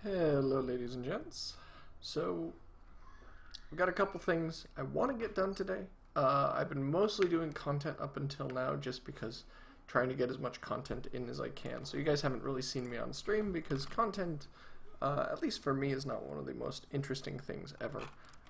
Hello ladies and gents. So I've got a couple things I want to get done today. I've been mostly doing content up until now just because trying to get as much content in as I can. So you guys haven't really seen me on stream because content, at least for me, is not one of the most interesting things ever.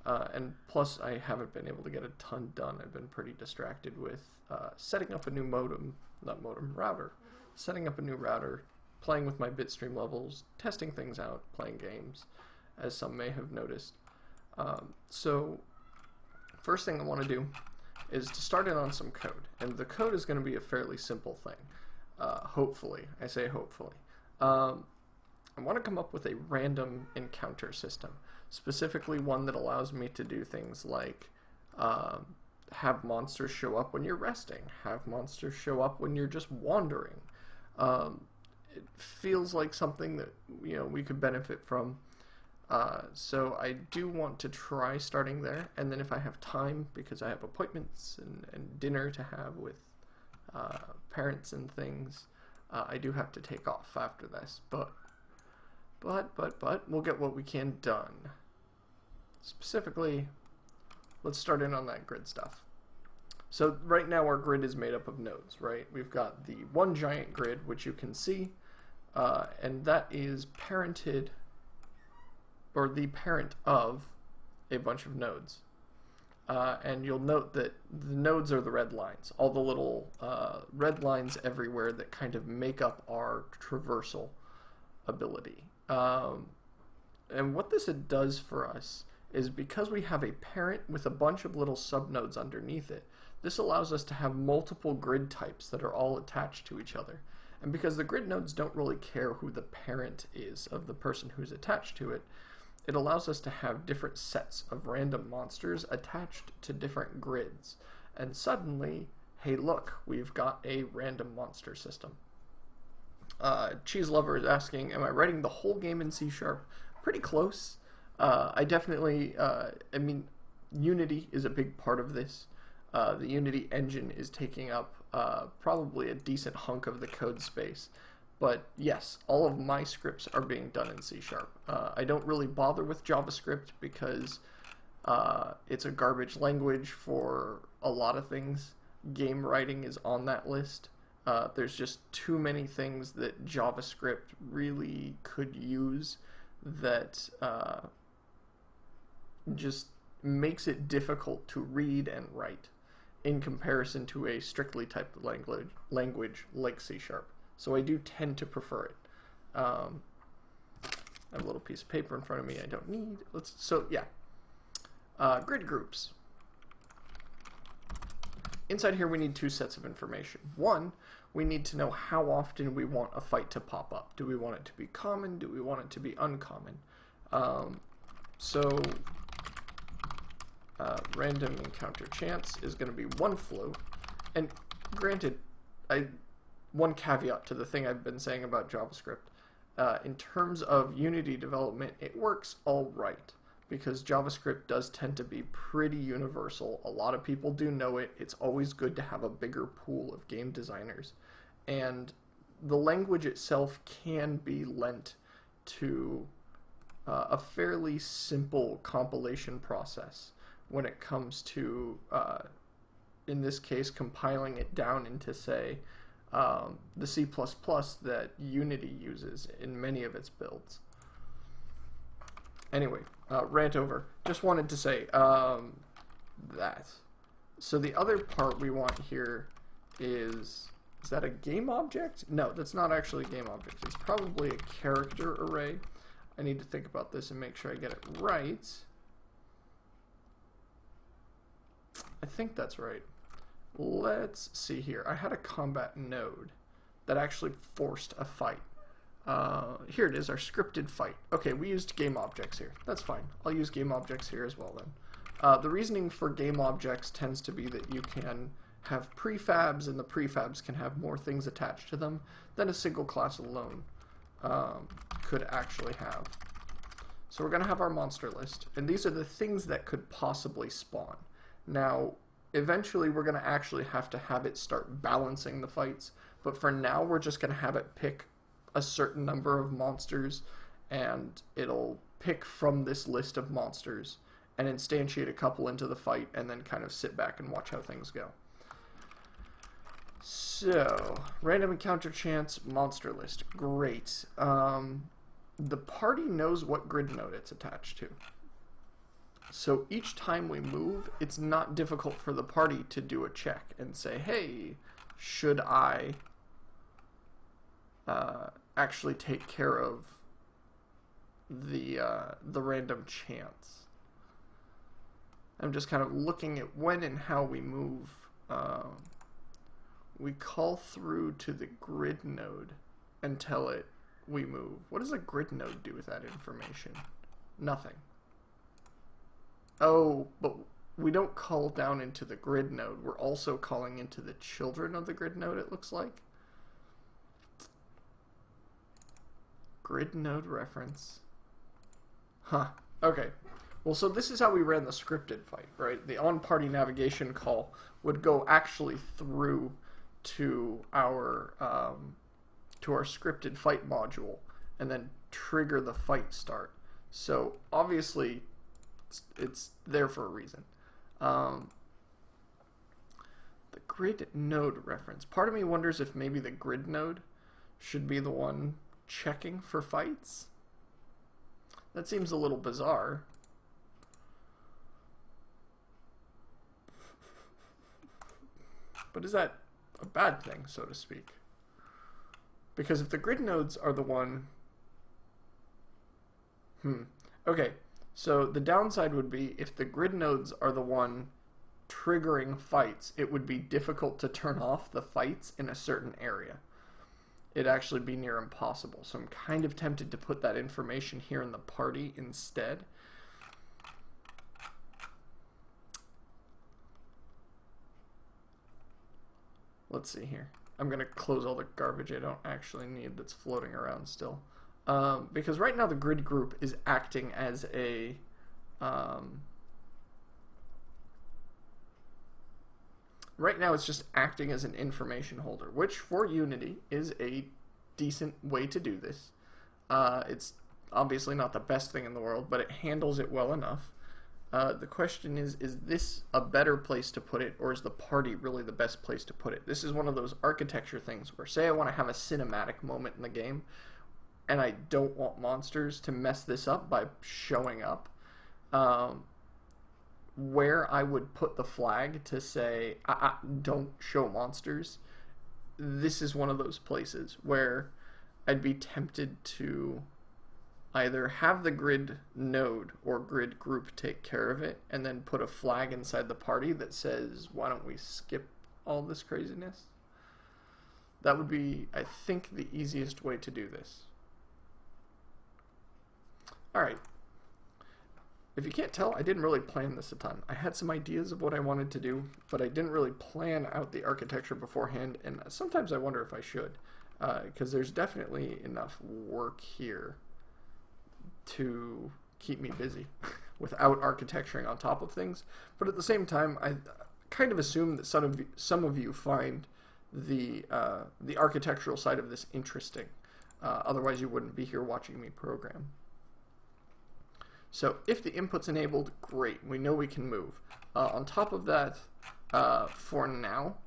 And plus I haven't been able to get a ton done. I've been pretty distracted with setting up a new router. Setting up a new router, playing with my bitstream levels, testing things out, playing games, as some may have noticed. So first thing I want to do is to start in on some code, and the code is going to be a fairly simple thing. Hopefully, I say hopefully. I want to come up with a random encounter system, specifically one that allows me to do things like have monsters show up when you're resting, have monsters show up when you're just wandering. It feels like something that we could benefit from. So I do want to try starting there, and then if I have time, because I have appointments and dinner to have with parents and things, I do have to take off after this, but we'll get what we can done. Specifically, let's start in on that grid stuff. So right now our grid is made up of nodes, right? We've got the one giant grid, which you can see, and that is parented, or the parent of, a bunch of nodes. And you'll note that the nodes are the red lines, all the little red lines everywhere that kind of make up our traversal ability. And what this does for us is, because we have a parent with a bunch of little subnodes underneath it, this allows us to have multiple grid types that are all attached to each other. And because the grid nodes don't really care who the parent is of the person who's attached to it, it allows us to have different sets of random monsters attached to different grids. And suddenly, hey look, we've got a random monster system. Cheese Lover is asking, am I writing the whole game in C#? Pretty close. I definitely, I mean, Unity is a big part of this. The Unity engine is taking up probably a decent hunk of the code space. But yes, all of my scripts are being done in C#. I don't really bother with JavaScript because it's a garbage language for a lot of things. Game writing is on that list. There's just too many things that JavaScript really could use that just makes it difficult to read and write in comparison to a strictly typed language like C#. So I do tend to prefer it. I have a little piece of paper in front of me I don't need. Grid groups. Inside here we need two sets of information. One, we need to know how often we want a fight to pop up. Do we want it to be common? Do we want it to be uncommon? Random encounter chance is going to be one float. And granted, one caveat to the thing I've been saying about JavaScript. In terms of Unity development, it works all right, because JavaScript does tend to be pretty universal. A lot of people do know it. It's always good to have a bigger pool of game designers. And the language itself can be lent to a fairly simple compilation process when it comes to, in this case, compiling it down into, say, the C++ that Unity uses in many of its builds. Anyway, rant over. Just wanted to say that. So the other part we want here is that a game object? No, that's not actually a game object. It's probably a character array. I need to think about this and make sure I get it right. I think that's right. Let's see here. I had a combat node that actually forced a fight. Here it is, our scripted fight. Okay, we used game objects here. That's fine. I'll use game objects here as well then. The reasoning for game objects tends to be that you can have prefabs, and the prefabs can have more things attached to them than a single class alone could actually have. So we're going to have our monster list, and these are the things that could possibly spawn. Now, eventually we're going to actually have to have it start balancing the fights, but for now we're just going to have it pick a certain number of monsters, and it'll pick from this list of monsters and instantiate a couple into the fight, and then kind of sit back and watch how things go. So, random encounter chance, monster list. Great. The party knows what grid node it's attached to. So each time we move, it's not difficult for the party to do a check and say, hey, should I actually take care of the random chance? I'm just kind of looking at when and how we move. We call through to the grid node and tell it we move. What does a grid node do with that information? Nothing. Oh, but we don't call down into the grid node. We're also calling into the children of the grid node, it looks like. Grid node reference. Huh. Okay. Well, so this is how we ran the scripted fight, right? The on-party navigation call would go actually through to our scripted fight module and then trigger the fight start. So obviously it's there for a reason. The grid node reference. Part of me wonders if maybe the grid node should be the one checking for fights. That seems a little bizarre. But is that a bad thing, so to speak? Because if the grid nodes are the one... Okay, so the downside would be if the grid nodes are the one triggering fights, it would be difficult to turn off the fights in a certain area. It'd actually be near impossible. So I'm kind of tempted to put that information here in the party instead. Let's see here. I'm going to close all the garbage I don't actually need that's floating around still. Because right now the grid group is acting as a... right now it's just acting as an information holder, which for Unity is a decent way to do this. It's obviously not the best thing in the world, but it handles it well enough. The question is this a better place to put it, or is the party really the best place to put it? This is one of those architecture things where, say I want to have a cinematic moment in the game, and I don't want monsters to mess this up by showing up. Where I would put the flag to say, don't show monsters, this is one of those places where I'd be tempted to either have the grid node or grid group take care of it and then put a flag inside the party that says, why don't we skip all this craziness? That would be, I think, the easiest way to do this. Alright. If you can't tell, I didn't really plan this a ton. I had some ideas of what I wanted to do, but I didn't really plan out the architecture beforehand, and sometimes I wonder if I should, because there's definitely enough work here to keep me busy without architecturing on top of things. But at the same time, I kind of assume that some of you find the architectural side of this interesting. Otherwise, you wouldn't be here watching me program. So if the input's enabled, great. We know we can move. On top of that, for now,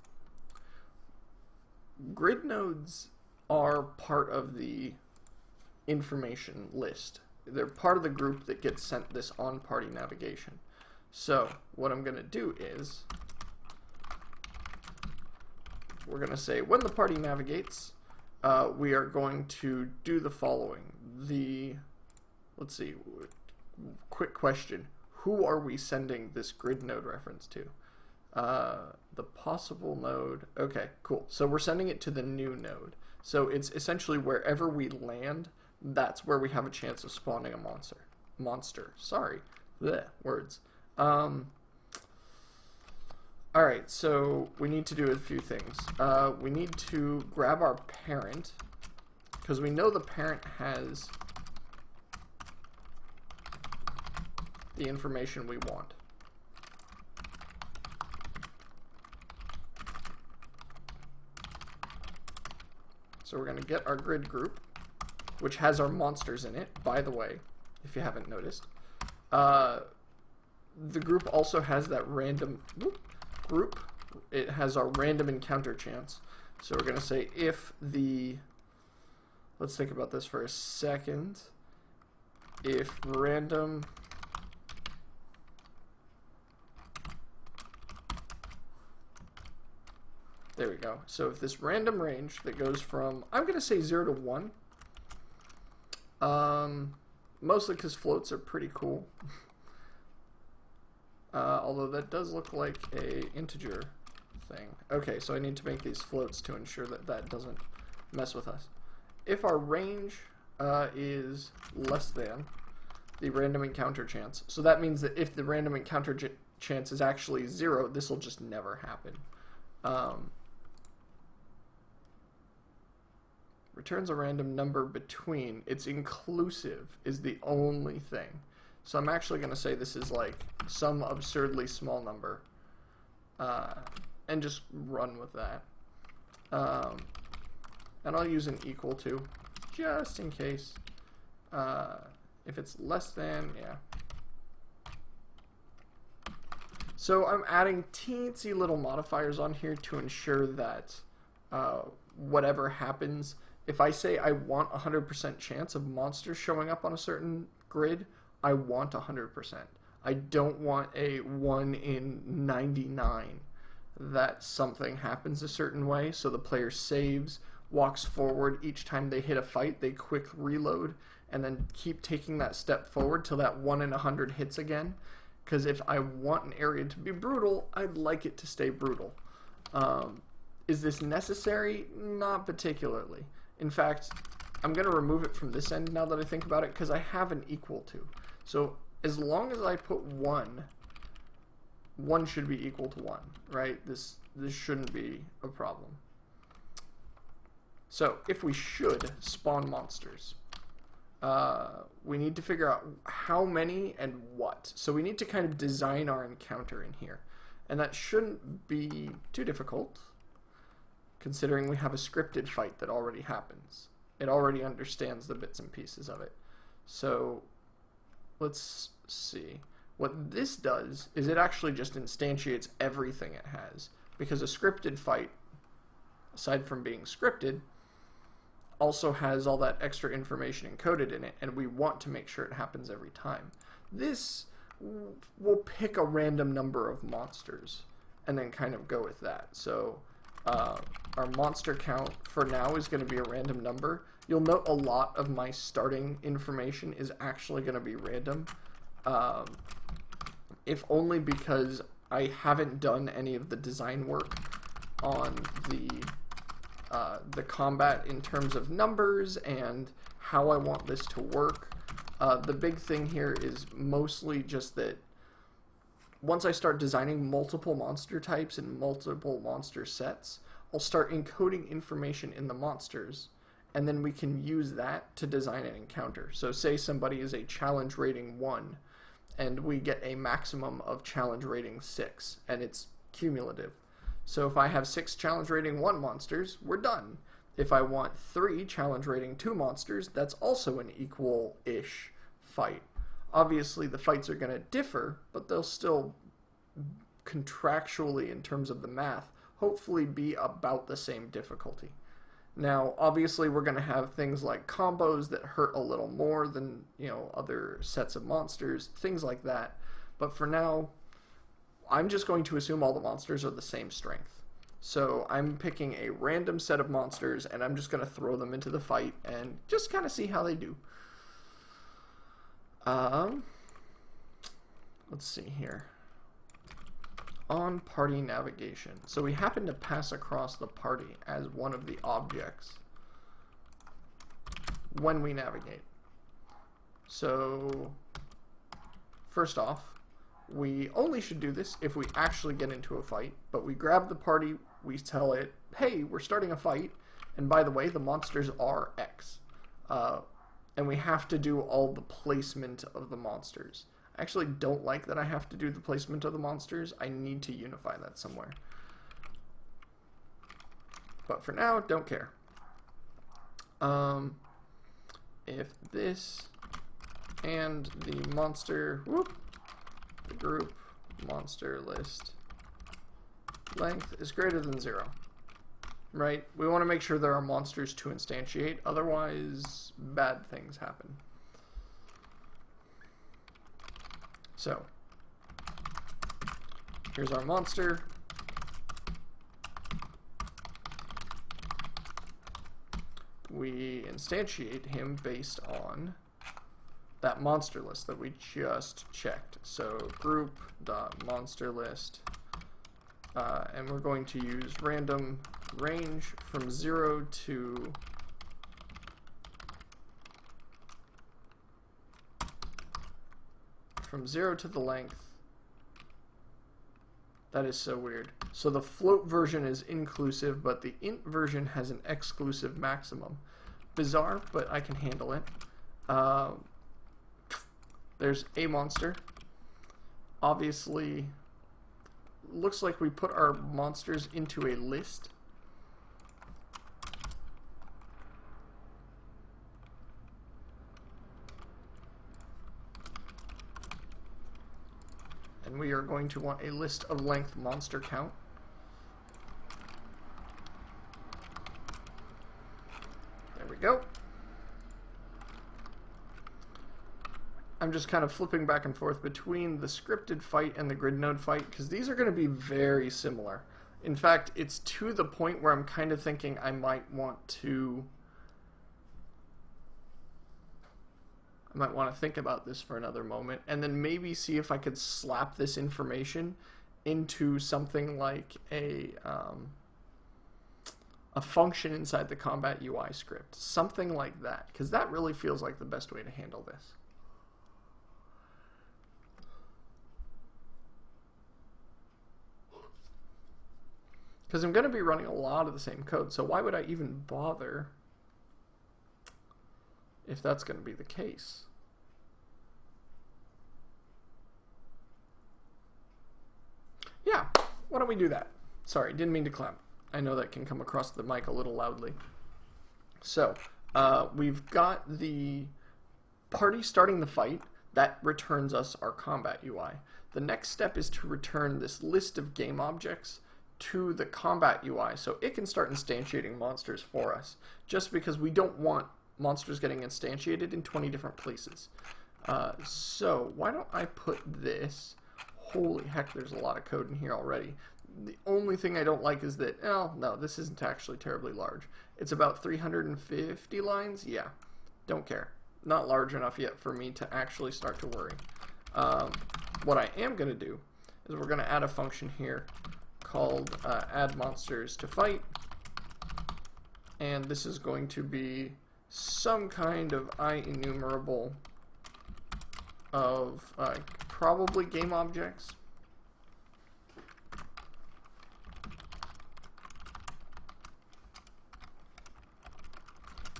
grid nodes are part of the information list. They're part of the group that gets sent this on-party navigation. So what I'm going to do is we're going to say when the party navigates, we are going to do the following. Let's see. Quick question. Who are we sending this grid node reference to? The possible node. Okay, cool. So we're sending it to the new node. So it's essentially wherever we land, that's where we have a chance of spawning a monster. Sorry. Blech, words. Alright, so we need to do a few things. We need to grab our parent, because we know the parent has the information we want. So we're going to get our grid group, which has our monsters in it, by the way, if you haven't noticed. The group also has that random group. It has our random encounter chance. So we're going to say if the, let's think about this for a second. If random there we go. So if this random range that goes from, I'm going to say 0 to 1, mostly because floats are pretty cool. Although that does look like a integer thing. Okay, so I need to make these floats to ensure that that doesn't mess with us. If our range is less than the random encounter chance, so that means that if the random encounter chance is actually 0, this will just never happen. Returns a random number between. It's inclusive is the only thing. So I'm actually going to say this is like some absurdly small number. And just run with that. And I'll use an equal to, just in case. If it's less than, yeah. So I'm adding teensy little modifiers on here to ensure that whatever happens, if I say I want 100% chance of monsters showing up on a certain grid, I want 100%. I don't want a 1 in 99 that something happens a certain way, so the player saves, walks forward. Each time they hit a fight, they quick reload, and then keep taking that step forward till that 1 in 100 hits again. Because if I want an area to be brutal, I'd like it to stay brutal. Is this necessary? Not particularly. In fact, I'm going to remove it from this end now that I think about it, because I have an equal to. So as long as I put 1 should be equal to 1, right? This shouldn't be a problem. So if we should spawn monsters, we need to figure out how many and what. So we need to kind of design our encounter in here. And that shouldn't be too difficult, considering we have a scripted fight that already happens. It already understands the bits and pieces of it. So let's see. What this does is it actually just instantiates everything it has. Because a scripted fight, aside from being scripted, also has all that extra information encoded in it, and we want to make sure it happens every time. This will pick a random number of monsters and then kind of go with that. So our monster count for now is going to be a random number. You'll note a lot of my starting information is actually going to be random, if only because I haven't done any of the design work on the combat in terms of numbers and how I want this to work. The big thing here is mostly just that once I start designing multiple monster types and multiple monster sets, I'll start encoding information in the monsters, and then we can use that to design an encounter. So say somebody is a challenge rating 1, and we get a maximum of challenge rating 6, and it's cumulative. So if I have 6 challenge rating 1 monsters, we're done. If I want 3 challenge rating 2 monsters, that's also an equal-ish fight. Obviously, the fights are going to differ, but they'll still contractually, in terms of the math, hopefully be about the same difficulty. Now, obviously, we're going to have things like combos that hurt a little more than, other sets of monsters, things like that. But for now, I'm just going to assume all the monsters are the same strength. So I'm picking a random set of monsters, and I'm just going to throw them into the fight and just kind of see how they do. Let's see here. On party navigation. So we happen to pass across the party as one of the objects when we navigate. So first off, we only should do this if we actually get into a fight, but we grab the party, we tell it, hey, we're starting a fight, and by the way, the monsters are X. And we have to do all the placement of the monsters. I actually don't like that I have to do the placement of the monsters. I need to unify that somewhere. But for now, don't care. If this and the monster, the group monster list length is greater than 0, right? We want to make sure there are monsters to instantiate, otherwise bad things happen. So here's our monster. We instantiate him based on that monster list that we just checked. So group.monsterList, and we're going to use random range from 0 to the length. That is so weird. So the float version is inclusive, but the int version has an exclusive maximum. Bizarre, but I can handle it. There's a monster. Obviously, looks like we put our monsters into a list. And and we are going to want a list of length monster count. There we go. I'm just kind of flipping back and forth between the scripted fight and the grid node fight because these are going to be very similar. In fact, it's to the point where I'm kind of thinking I might want to think about this for another moment and then maybe see if I could slap this information into something like a function inside the combat UI script. Something like that, because that really feels like the best way to handle this. Because I'm going to be running a lot of the same code, so why would I even bother if that's going to be the case? Yeah, why don't we do that? Sorry, didn't mean to clamp. I know that can come across the mic a little loudly. So, we've got the party starting the fight. That returns us our combat UI. The next step is to return this list of game objects to the combat UI so it can start instantiating monsters for us, just because we don't want monsters getting instantiated in 20 different places. So why don't I put this, holy heck, there's a lot of code in here already. The only thing I don't like is that, oh no, this isn't actually terribly large. It's about 350 lines. Yeah, don't care. Not large enough yet for me to actually start to worry. What I am going to do is we're going to add a function here called add monsters to fight, and this is going to be some kind of IEnumerable of probably game objects.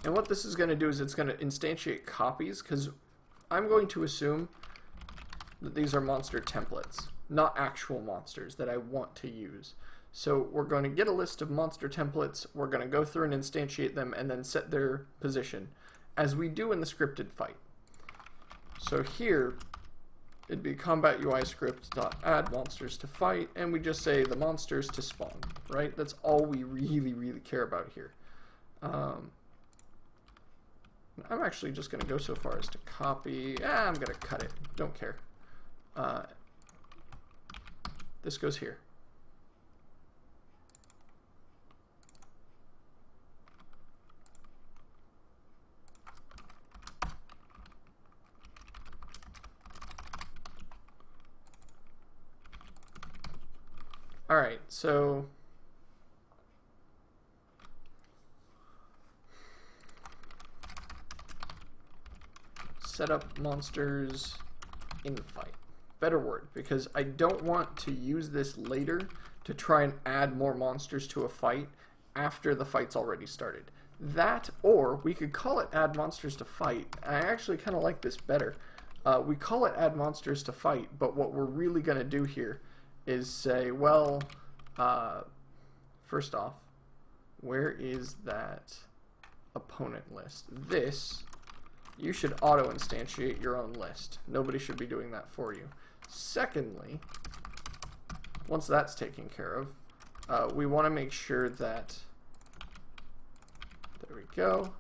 And what this is going to do is it's going to instantiate copies, because I'm going to assume that these are monster templates, not actual monsters that I want to use. So we're going to get a list of monster templates, we're going to go through and instantiate them and then set their position, as we do in the scripted fight. So here, it'd be combat UI script.add monsters to fight, and we just say the monsters to spawn, right? That's all we really care about here. I'm actually just going to go so far as to copy. I'm going to cut it. Don't care. This goes here. All right, so set up monsters in fight. Better word, because I don't want to use this later to try and add more monsters to a fight after the fight's already started. That, or we could call it add monsters to fight. I actually kind of like this better. We call it add monsters to fight, but what we're really going to do here is say, well, first off, where is that opponent list? This, you should auto-instantiate your own list. Nobody should be doing that for you. Secondly, once that's taken care of, we want to make sure that, there we go,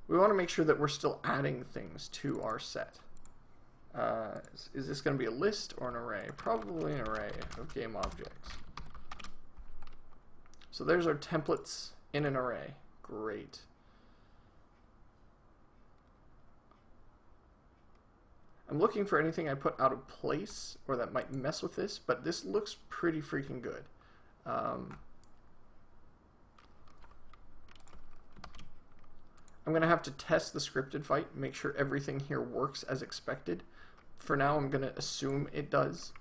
we want to make sure that we're still adding things to our set. Is this going to be a list or an array? Probably an array of game objects. So there's our templates in an array. Great. I'm looking for anything I put out of place or that might mess with this, but this looks pretty freaking good. I'm going to have to test the scripted fight, make sure everything here works as expected. For now, I'm going to assume it does.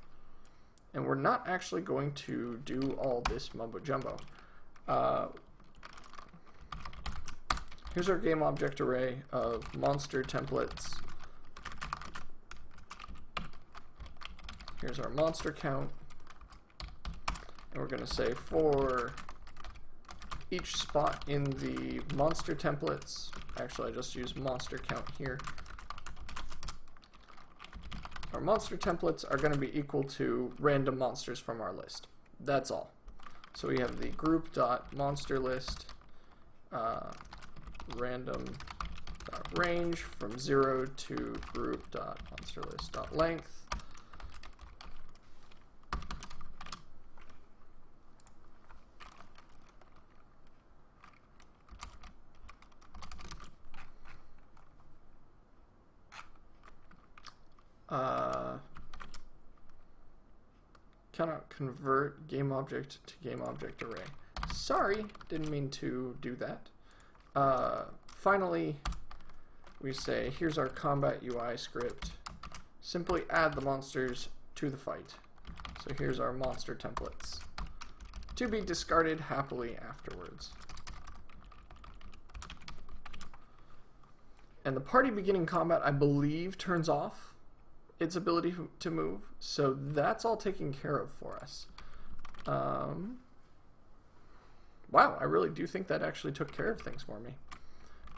And we're not actually going to do all this mumbo jumbo. Here's our game object array of monster templates. Here's our monster count. And we're going to say for each spot in the monster templates, actually I just use monster count here. our monster templates are going to be equal to random monsters from our list. That's all. So we have the group.monsterList random.range from 0 to group.monsterList.length. Cannot convert game object to game object array. Sorry, didn't mean to do that. Finally, we say, here's our combat UI script. Simply add the monsters to the fight. So here's our monster templates, to be discarded happily afterwards. And the party beginning combat, I believe, turns off its ability to move, so that's all taken care of for us. Wow, I really do think that actually took care of things for me.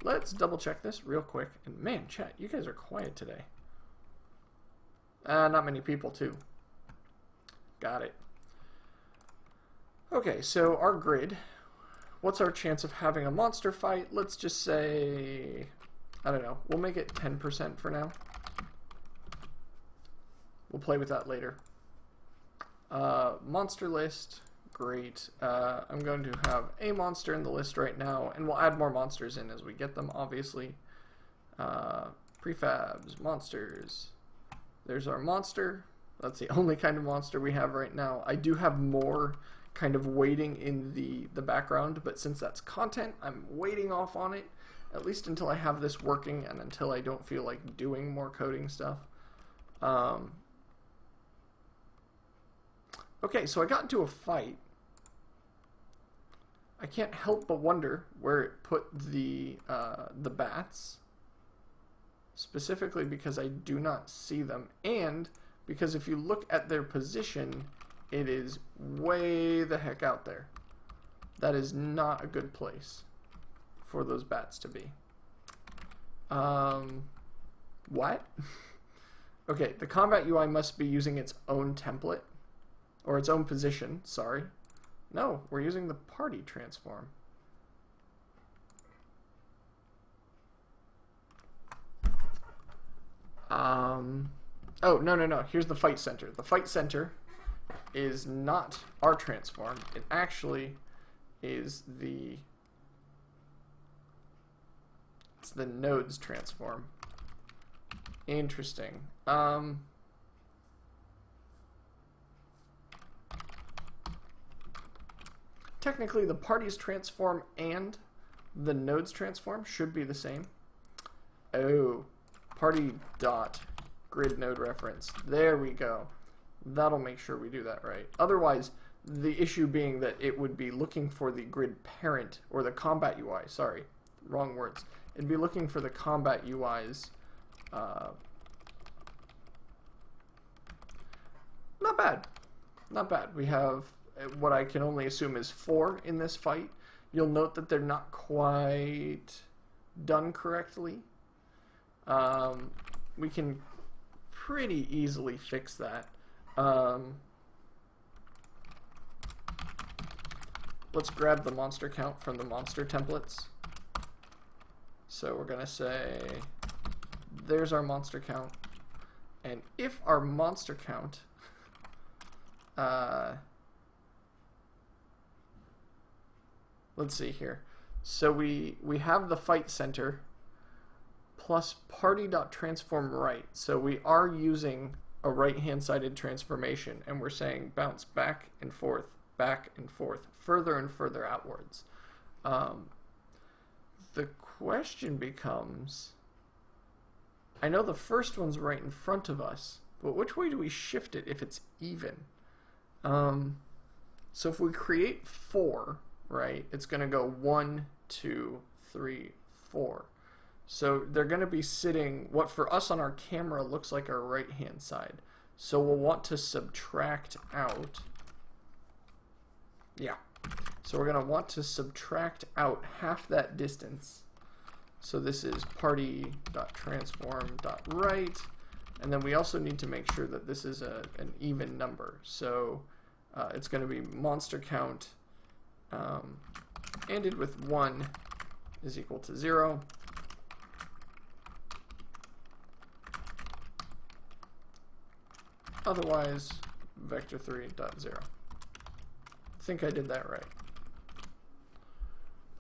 Let's double check this real quick. And man, chat, you guys are quiet today. Not many people too. Got it. Okay, so our grid. What's our chance of having a monster fight? Let's just say, I don't know, we'll make it 10% for now. We'll play with that later. Monster list, great. I'm going to have a monster in the list right now, and we'll add more monsters in as we get them, obviously. Prefabs, monsters. There's our monster. That's the only kind of monster we have right now. I do have more kind of waiting in the background, but since that's content, I'm waiting off on it, at least until I have this working and until I don't feel like doing more coding stuff. Okay, so I got into a fight. I can't help but wonder where it put the bats, specifically because I do not see them, and because if you look at their position, it is way the heck out there. That is not a good place for those bats to be. What? Okay, the combat UI must be using its own template. Or its own position, sorry. No, we're using the party transform. Oh, no. Here's the fight center. The fight center is not our transform. It actually is it's the nodes transform. Interesting. Technically, the party's transform and the node's transform should be the same. Oh, party dot grid node reference. There we go. That'll make sure we do that right. Otherwise, the issue being that it would be looking for the grid parent, or the combat UI, sorry, wrong words. It'd be looking for the combat UI's, not bad. Not bad. We have what I can only assume is 4 in this fight. You'll note that they're not quite done correctly. We can pretty easily fix that. Let's grab the monster count from the monster templates. So we're gonna say, there's our monster count. And if our monster count, let's see here. So we have the fight center plus party.transform right. So we are using a right-hand sided transformation, and we're saying bounce back and forth, further and further outwards. The question becomes, I know the first one's right in front of us, but which way do we shift it if it's even? So if we create 4, right, it's going to go 1, 2, 3, 4. So they're going to be sitting, what for us on our camera looks like our right-hand side. So we'll want to subtract out, yeah. So we're going to want to subtract out half that distance. So this is party.transform.right, And then we also need to make sure that this is an even number. So it's going to be monster count ended with 1 is equal to 0. Otherwise, vector3.0. I think I did that right.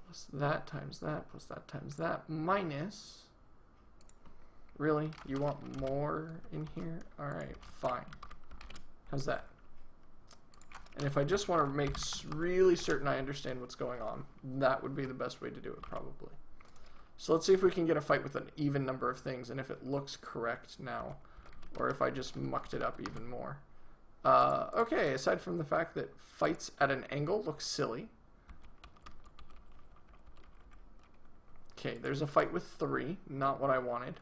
Plus that times that, plus that times that, minus... Really? You want more in here? Alright, fine. How's that? And if I just want to make really certain I understand what's going on, that would be the best way to do it, probably. So let's see if we can get a fight with an even number of things, and if it looks correct now, or if I just mucked it up even more. Okay, aside from the fact that fights at an angle look silly. Okay, there's a fight with 3, not what I wanted.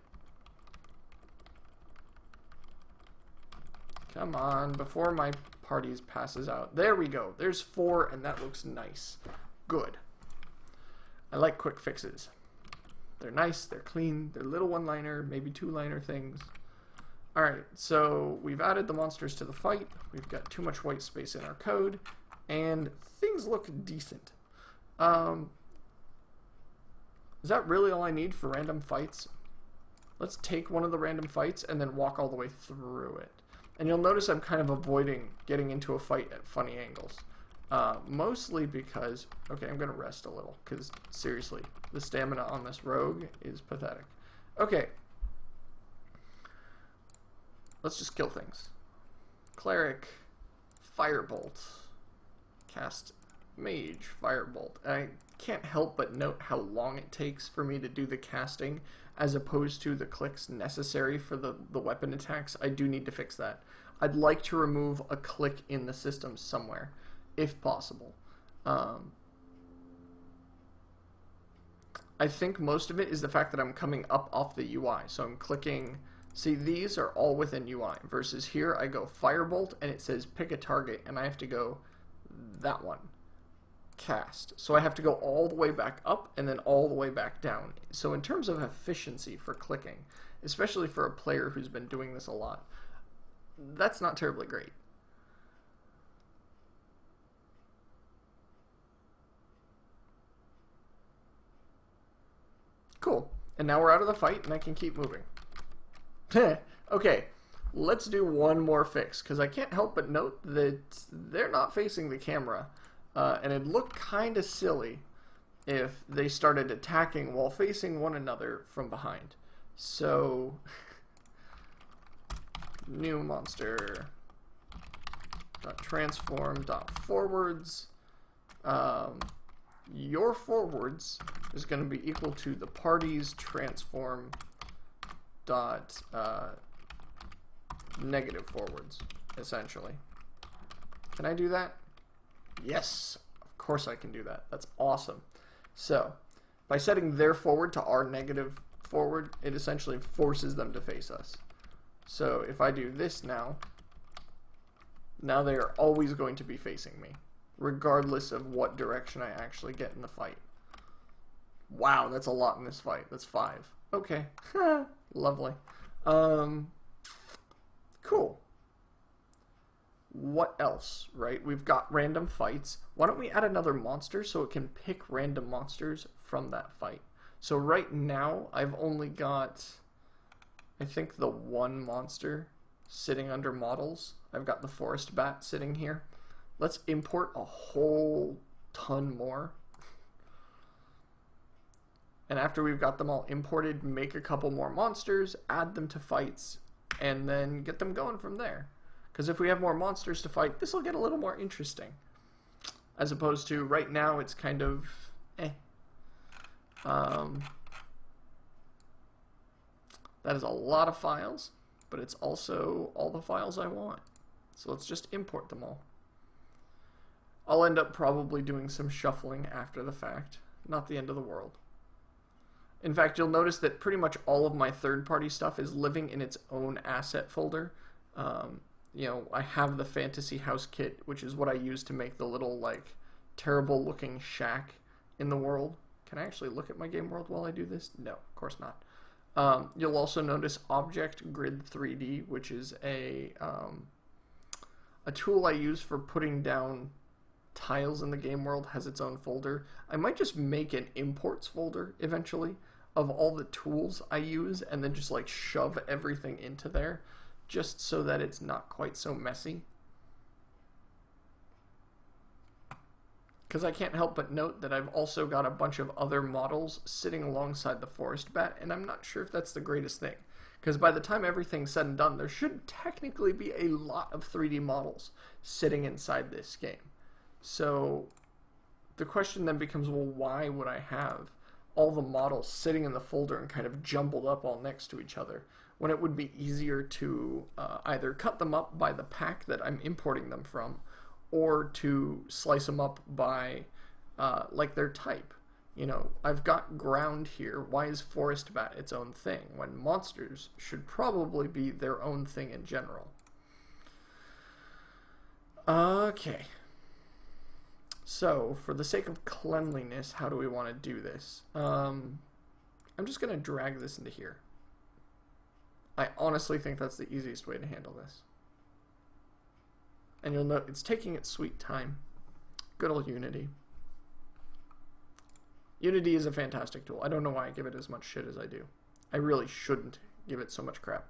Come on, before my parties passes out. There we go. There's 4, and that looks nice. Good. I like quick fixes. They're nice, they're clean, they're little one-liner, maybe two-liner things. Alright, so we've added the monsters to the fight. We've got too much white space in our code, and things look decent. Is that really all I need for random fights? Let's take one of the random fights and then walk all the way through it. And you'll notice I'm kind of avoiding getting into a fight at funny angles. Mostly because... Okay, I'm going to rest a little, because seriously, the stamina on this rogue is pathetic. Okay. Let's just kill things. Cleric, Firebolt. Cast Mage, Firebolt. I can't help but note how long it takes for me to do the casting as opposed to the clicks necessary for the weapon attacks. I do need to fix that. I'd like to remove a click in the system somewhere, if possible. I think most of it is the fact that I'm coming up off the UI. So I'm clicking, see, these are all within UI, versus here I go Firebolt and it says pick a target and I have to go that one. Cast. So I have to go all the way back up and then all the way back down. So in terms of efficiency for clicking, especially for a player who's been doing this a lot, that's not terribly great. Cool. And now we're out of the fight and I can keep moving. Okay, let's do one more fix, because I can't help but note that they're not facing the camera. And it'd look kind of silly if they started attacking while facing one another from behind. So, new monster transform forwards. Your forwards is going to be equal to the party's transform negative forwards, essentially. Can I do that? Yes, of course I can do that. That's awesome. So, by setting their forward to our negative forward, it essentially forces them to face us. So, if I do this now they are always going to be facing me, regardless of what direction I actually get in the fight. Wow, that's a lot in this fight. That's 5. Okay. Lovely. Cool. What else, right? We've got random fights. Why don't we add another monster so it can pick random monsters from that fight? So right now, I've only got, I think, the one monster sitting under models. I've got the forest bat sitting here. Let's import a whole ton more. And after we've got them all imported, make a couple more monsters, add them to fights, and then get them going from there. Because if we have more monsters to fight, this will get a little more interesting. As opposed to right now, it's kind of eh. That is a lot of files, but it's also all the files I want. So let's just import them all. I'll end up probably doing some shuffling after the fact. Not the end of the world. In fact, you'll notice that pretty much all of my third-party stuff is living in its own asset folder. You know, I have the Fantasy House kit, which is what I use to make the little, like, terrible-looking shack in the world. Can I actually look at my game world while I do this? No, of course not. You'll also notice Object Grid 3D, which is a tool I use for putting down tiles in the game world, has its own folder. I might just make an imports folder eventually of all the tools I use and then just like shove everything into there just so that it's not quite so messy. Because I can't help but note that I've also got a bunch of other models sitting alongside the forest bat, and I'm not sure if that's the greatest thing. Because by the time everything's said and done, there should technically be a lot of 3D models sitting inside this game. So the question then becomes, well, why would I have all the models sitting in the folder and kind of jumbled up all next to each other, when it would be easier to either cut them up by the pack that I'm importing them from, or to slice them up by like their type. You know, I've got ground here. Why is forest bat its own thing when monsters should probably be their own thing in general? Okay. So, for the sake of cleanliness, how do we want to do this? I'm just going to drag this into here. I honestly think that's the easiest way to handle this. And you'll note it's taking its sweet time. Good old Unity. Unity is a fantastic tool. I don't know why I give it as much shit as I do. I really shouldn't give it so much crap.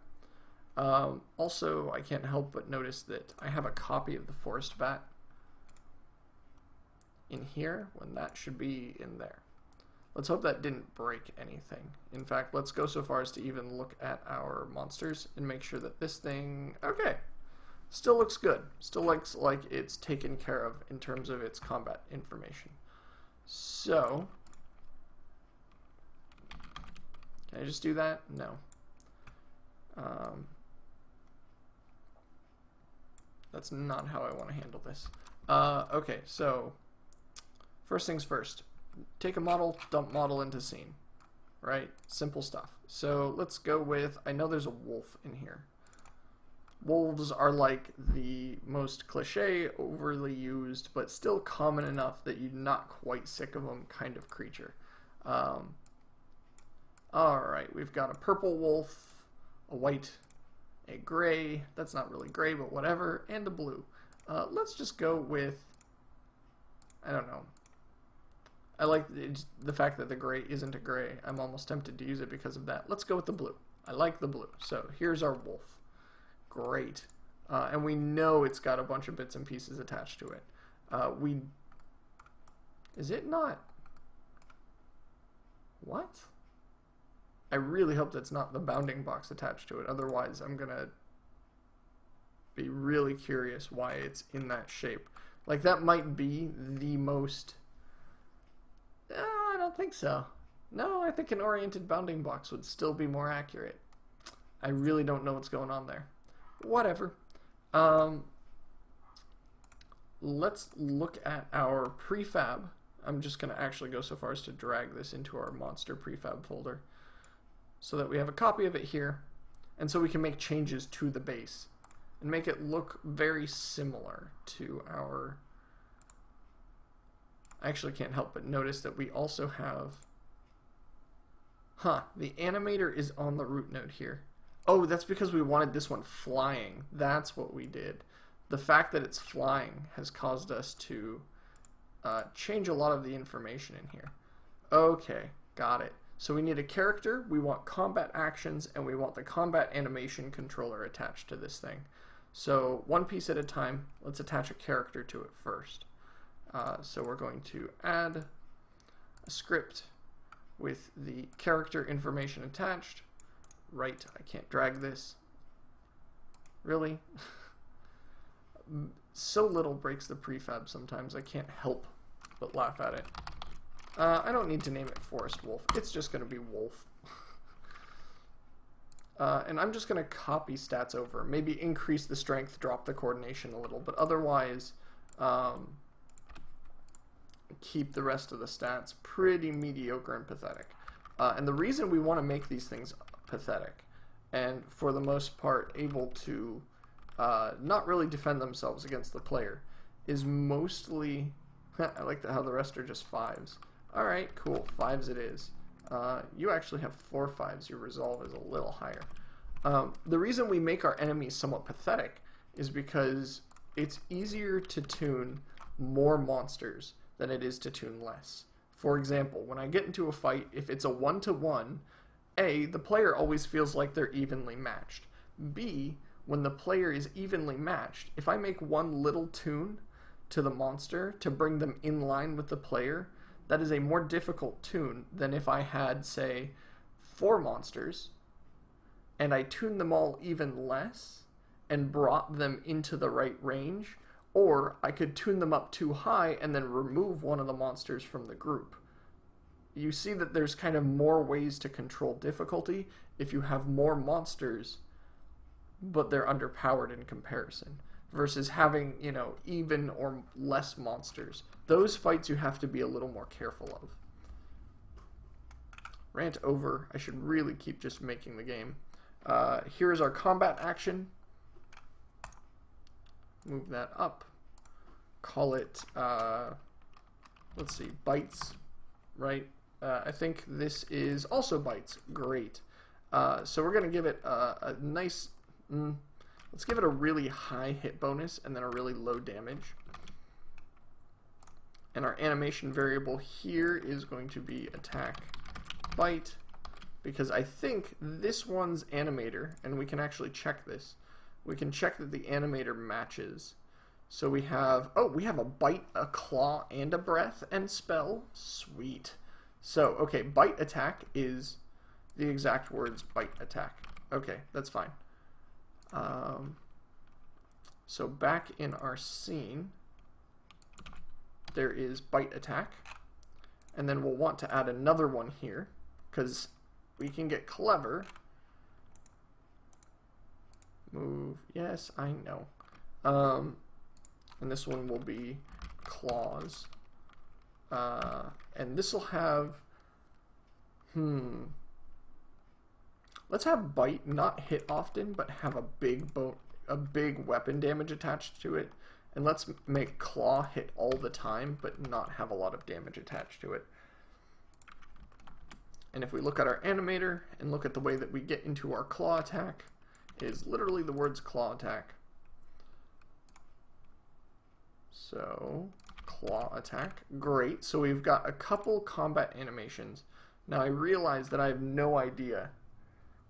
Also, I can't help but notice that I have a copy of the forest bat in here when that should be in there. Let's hope that didn't break anything. In fact, let's go so far as to even look at our monsters and make sure that this thing, okay, still looks good. Still looks like it's taken care of in terms of its combat information. So, can I just do that? No. That's not how I want to handle this. Okay, so first things first. Take a model, dump model into scene. Right? Simple stuff. So let's go with, I know there's a wolf in here. Wolves are like the most cliche, overly used, but still common enough that you're not quite sick of them kind of creature. Alright, we've got a purple wolf, a white, a gray, that's not really gray, but whatever, and a blue. Let's just go with, I don't know. I like the fact that the gray isn't a gray. I'm almost tempted to use it because of that. Let's go with the blue. I like the blue. So here's our wolf. Great. And we know it's got a bunch of bits and pieces attached to it. Is it not? What? I really hope that's not the bounding box attached to it. Otherwise, I'm going to be really curious why it's in that shape. Like, that might be the most... I don't think so. No, I think an oriented bounding box would still be more accurate. I really don't know what's going on there. Whatever. Let's look at our prefab. I'm just going to actually go so far as to drag this into our monster prefab folder so that we have a copy of it here, and so we can make changes to the base and make it look very similar to our... I actually can't help but notice that we also have... the animator is on the root node here. Oh, that's because we wanted this one flying. That's what we did. The fact that it's flying has caused us to change a lot of the information in here. Okay, got it. So we need a character, we want combat actions, and we want the combat animation controller attached to this thing. So one piece at a time, let's attach a character to it first. So we're going to add a script with the character information attached. Right, I can't drag this. Really? So little breaks the prefab sometimes, I can't help but laugh at it. I don't need to name it Forest Wolf, it's just going to be Wolf. And I'm just going to copy stats over, maybe increase the strength, drop the coordination a little, but otherwise keep the rest of the stats pretty mediocre and pathetic. And the reason we want to make these things pathetic, and for the most part able to not really defend themselves against the player, is mostly... I like how the rest are just 5s. Alright, cool. 5s it is. You actually have 4 5s. Your resolve is a little higher. The reason we make our enemies somewhat pathetic is because it's easier to tune more monsters than it is to tune less. For example, when I get into a fight, if it's a 1-to-1, A, the player always feels like they're evenly matched. B, when the player is evenly matched, if I make one little tune to the monster to bring them in line with the player, that is a more difficult tune than if I had, say, 4 monsters and I tuned them all even less and brought them into the right range, or I could tune them up too high and then remove one of the monsters from the group. You see that there's kind of more ways to control difficulty if you have more monsters, but they're underpowered in comparison, versus having, you know, even or less monsters. Those fights you have to be a little more careful of. Rant over. I should really keep just making the game. Here's our combat action. Move that up. Call it, let's see, bites, right? I think this is also bites. Great. So we're going to give it a nice, let's give it a really high hit bonus and then a really low damage. And our animation variable here is going to be attack bite, because I think this one's animator, and we can actually check this. We can check that the animator matches. So we have, oh, we have a bite, a claw, and a breath and spell. Sweet. So, okay, bite attack is the exact words bite attack. Okay, that's fine. So back in our scene, there is bite attack. And then we'll want to add another one here, because we can get clever. Move, yes, I know. And this one will be claws. And this will have, let's have bite not hit often, but have a big weapon damage attached to it. And let's make claw hit all the time, but not have a lot of damage attached to it. And if we look at our animator and look at the way that we get into our claw attack, is literally the words claw attack. So, claw attack. Great. So we've got a couple combat animations. Now I realize that I have no idea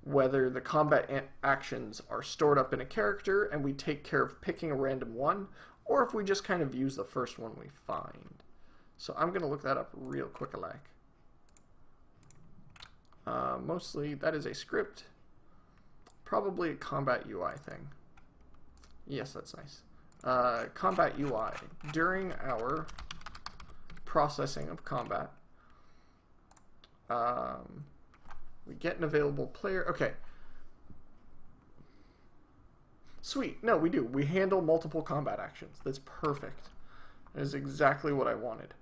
whether the combat actions are stored up in a character and we take care of picking a random one, or if we just kind of use the first one we find. So I'm going to look that up real quick-alike. Mostly that is a script. Probably a combat UI thing. Yes, that's nice. Combat UI. During our processing of combat, we get an available player. Okay. Sweet. No, we do. We handle multiple combat actions. That's perfect. That is exactly what I wanted.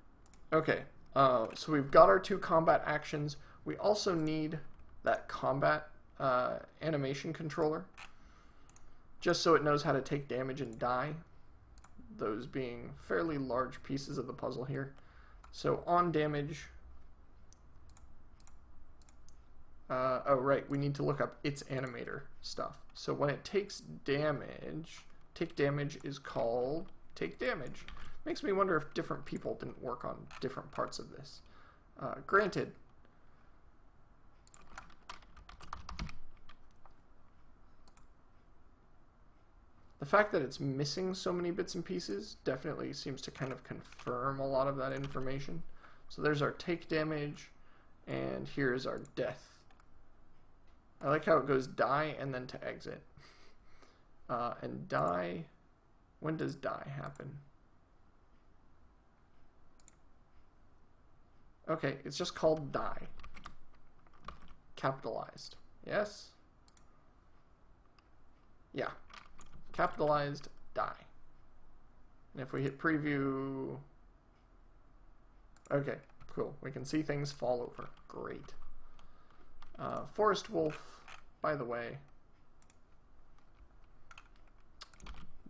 Okay. So we've got our 2 combat actions. We also need that combat animation controller, just so it knows how to take damage and die, those being fairly large pieces of the puzzle here. So on damage, oh right, we need to look up its animator stuff. So when it takes damage, take damage is called take damage. Makes me wonder if different people didn't work on different parts of this. Granted, the fact that it's missing so many bits and pieces definitely seems to kind of confirm a lot of that information. So there's our take damage, and here's our death. I like how it goes die and then to exit. And die, when does die happen? Okay, it's just called die. Capitalized. Yes? Yeah. Capitalized die. And if we hit preview, okay, cool. We can see things fall over. Great. Forest wolf, by the way,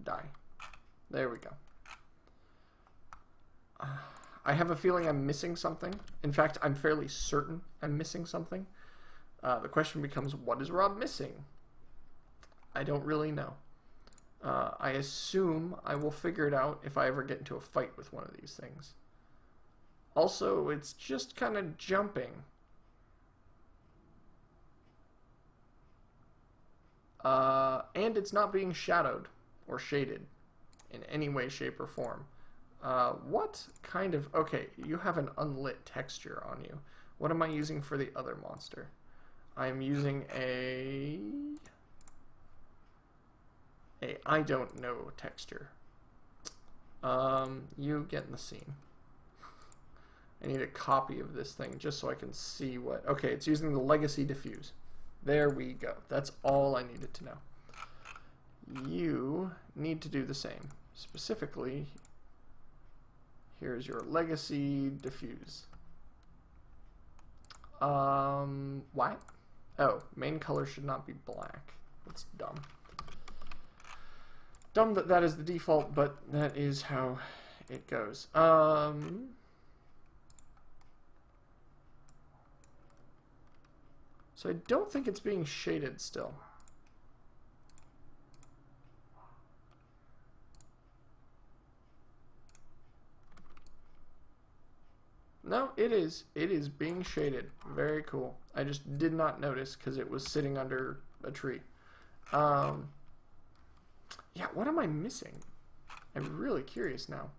die. There we go. I have a feeling I'm missing something. In fact, I'm fairly certain I'm missing something. The question becomes, what is Rob missing? I don't really know. I assume I will figure it out if I ever get into a fight with one of these things. Also, it's just kind of jumping. And it's not being shadowed or shaded in any way, shape, or form. What kind of... Okay, you have an unlit texture on you. What am I using for the other monster? I'm using a I don't know texture. You get in the scene. I need a copy of this thing just so I can see what... Okay, it's using the legacy diffuse. There we go. That's all I needed to know. You need to do the same. Specifically, here's your legacy diffuse. What? Oh, main color should not be black. That's dumb. Dumb that that is the default, but that is how it goes. So I don't think it's being shaded still. No, it is. It is being shaded. Very cool. I just did not notice because it was sitting under a tree. Yeah, what am I missing? I'm really curious now.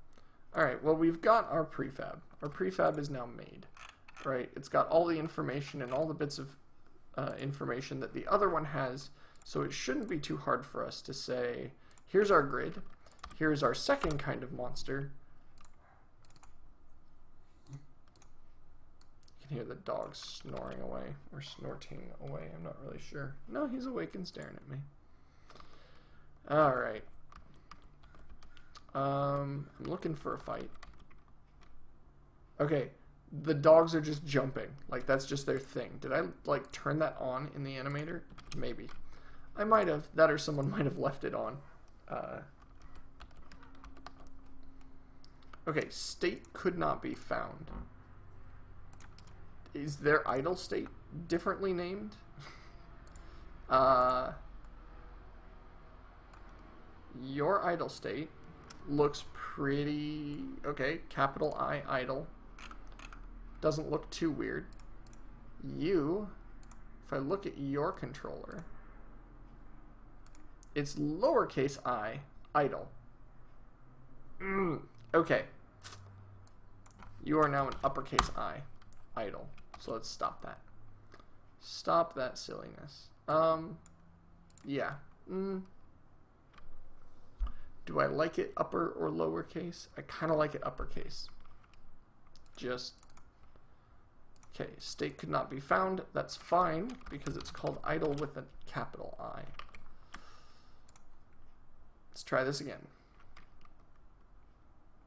Alright, well, we've got our prefab. Our prefab is now made, right? It's got all the information and all the bits of information that the other one has, so it shouldn't be too hard for us to say, here's our grid, here's our second kind of monster. You can hear the dog snoring away, or snorting away, I'm not really sure. No, he's awake and staring at me. Alright. I'm looking for a fight. Okay. The dogs are just jumping. Like, that's just their thing. Did I, like, turn that on in the animator? Maybe. I might have. That or someone might have left it on. Okay, state could not be found. Is their idle state differently named? Your idle state looks pretty... Okay, capital I, idle. Doesn't look too weird. You, if I look at your controller, it's lowercase I, idle. Okay. You are now an uppercase I, idle. So let's stop that. Stop that silliness. Yeah. Do I like it upper or lowercase? I kind of like it uppercase. Just... Okay, state could not be found. That's fine, because it's called idle with a capital I. Let's try this again.